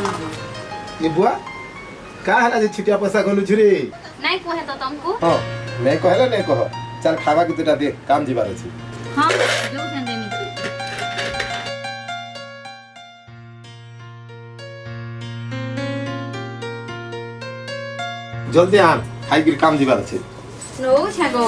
जानो ये बुआ का हला जे छिटिया पैसा गलु छुरी नहीं कहे तो तुमको हां नहीं कहले नहीं कह चल खावा के दुटा दे काम जीवार अछि हां जो संदे मी जल्दी आ खाई के काम जीवार अछि नो छगो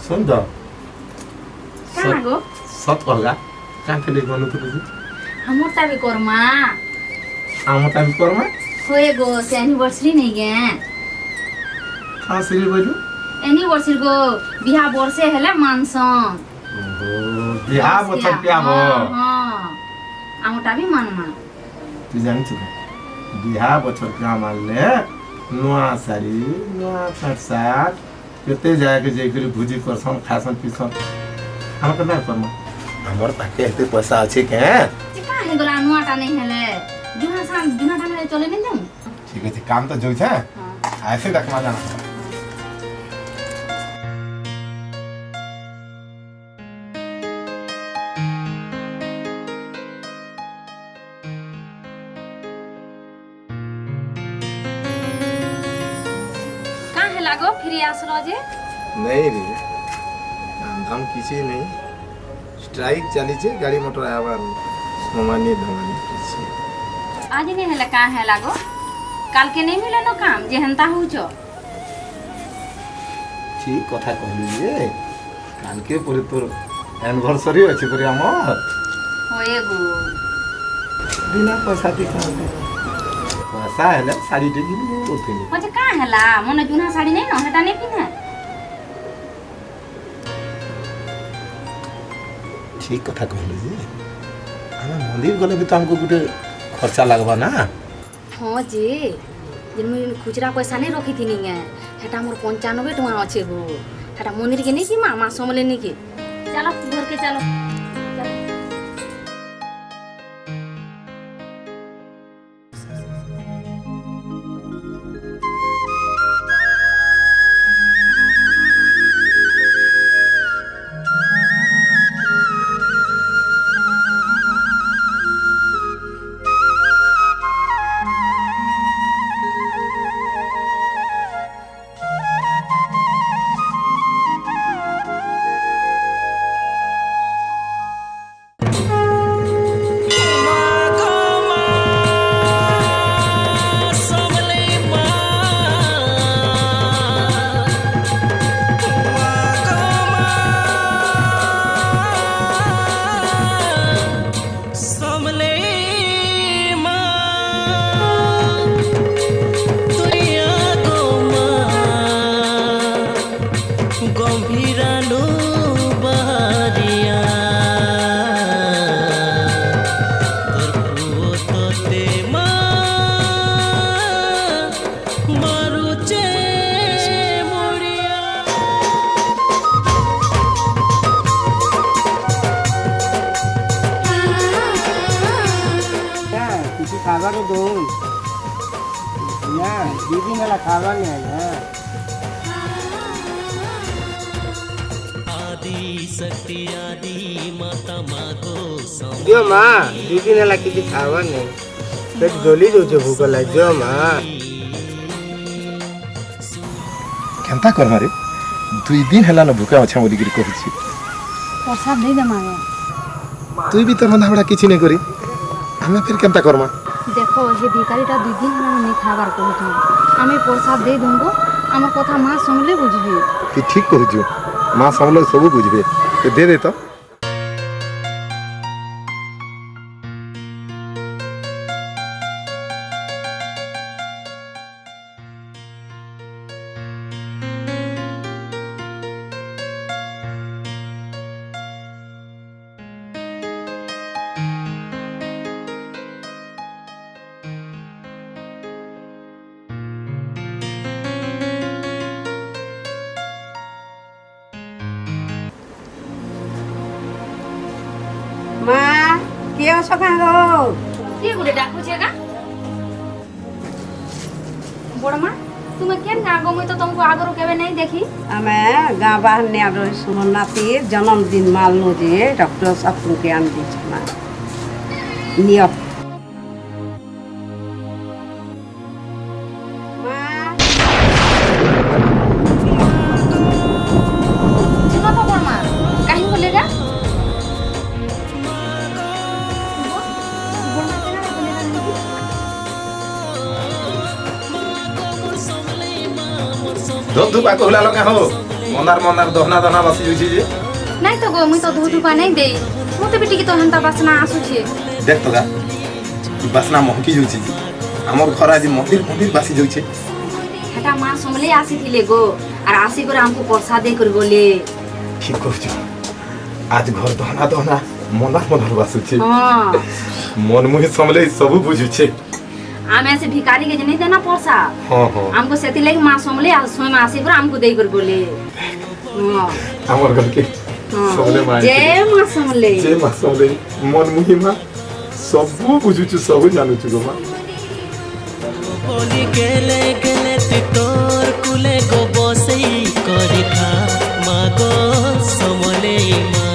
सुन द काना गो सत कहला का खेले गनु तुझी हमर ता भी करमा आम ता भी करमा होए गो से एनिवर्सरी नहीं गे हां सिरी बोलू एनिवर्सरी गो बिहा वर्षे हेले मानसन ओहो बिहा बचर पिया हो हां आमटा भी मान तू जान छु बिहा बचर पिया मानले नुआ सारी नुआ फरसाट केते जाके जेकरी भुजी करसन खासन पिसन हम कना करमा हमर पाके एते पैसा अछि के चिका हे गोला नुआटा नहीं हेले जुना टाने चले नहीं जाऊ ठीक है काम तो जोइ छ ऐसे देखमा जाना लागो फिर आसलो जे नहीं रे काम धाम किसी नहीं स्ट्राइक चली छे गाड़ी मोटर आवार सामान्य धमानी किसी आज नहीं हला का है लागो काल के नहीं मिले न काम जे हंता होचो ठीक कथा कहली जे काल के पूरे तोर एनिवर्सरी अछि पूरे हमर होए गो बिना पैसा दी काम पैसा है साड़ी टे गिनी ओथेनी मजे का हला मने जुना साड़ी नहीं न हेटा नहीं पिना ठीक कथा कहली जे हम मंदिर गले भी तो हमको गुटे खर्चा लगबा ना हां जी जिन में खुचरा पैसा नहीं रखी थी नहीं हेटा मोर 95 टका अछि गो हेटा मंदिर के नहीं की मामा समले नहीं के चलो घर के चलो खावा को दो या दीदी मेरा खावा नहीं आया आदि शक्ति आदि माता मागो दियो मां दीदी नेला किसी खावा नहीं पेट गोली जो जो भूख लग जो मां केनता कर मारे 2 दिन हला न भूखा अच्छा मोदी गिर कहू छी प्रसाद दे दे मागे तू भी तो रंधा बड़ा किछि नहीं करी हमें फिर केनता करमा देखो ये भिखारीटा 2 दिन हला नहीं खाबार कहू हमें प्रसाद दे दूंगो हमर कथा मां सुनले बुझबी तू ठीक कहू जो मां समले सब बुझबे तो दे दे तो माँ के हो सका गो के गुडे डाकू छेगा बड़ मां তুমি কেন না গো মুই তো তোমাকে আগরো কেবে নাই দেখি ଆମେ ଗାଁ ବାହାରନେ ଆର ମୋ ନାତି ଜନ୍ମଦିନ ମାଲନୁ ଯେ ଡକ୍ଟର ସାପୁକେ ଆଣି ଦେଇଛୁ ନା ନିଅ চিনো তো বড় মা কাহি বলে গা ধূপ ধূপ আক হলা লগা হো মনার মনার দহনা দহনা বাসি যাইছে যে নাই তো গো মুই তো ধুধুপা নাই দেই মতে বি টিকি তো হেন্তা বাসনা আসুছে দেখ তো গা কি বাসনা মহকি যাইছে যে আমার ঘর আজ মন্দির মন্দির বাসি যাইছে হেটা মা সমলে আসিଥିଲେ গো আর আসি করে আমকু প্রসাদ দেই করে গলে ঠিক করছো আজ ঘর দহনা দহনা মনার মনার বাসুছে হ্যাঁ মন মুহি সমলে সবু বুঝুছে আমি আসে ভিখারি के जनी देना परसा হ্যাঁ হ্যাঁ हमको सेति लगी मां समले आ सोय में आसी पर हमको देई कर बोले हां আমার ঘরকে সমলে মা जय मां समले যে মা সমলে মন মুহি মা সবু বুঝুଛୁ সবু জানুଛୁ গো মা बोली गेले गेले ती तोर कुले गो बसई करी खा मागो समले मा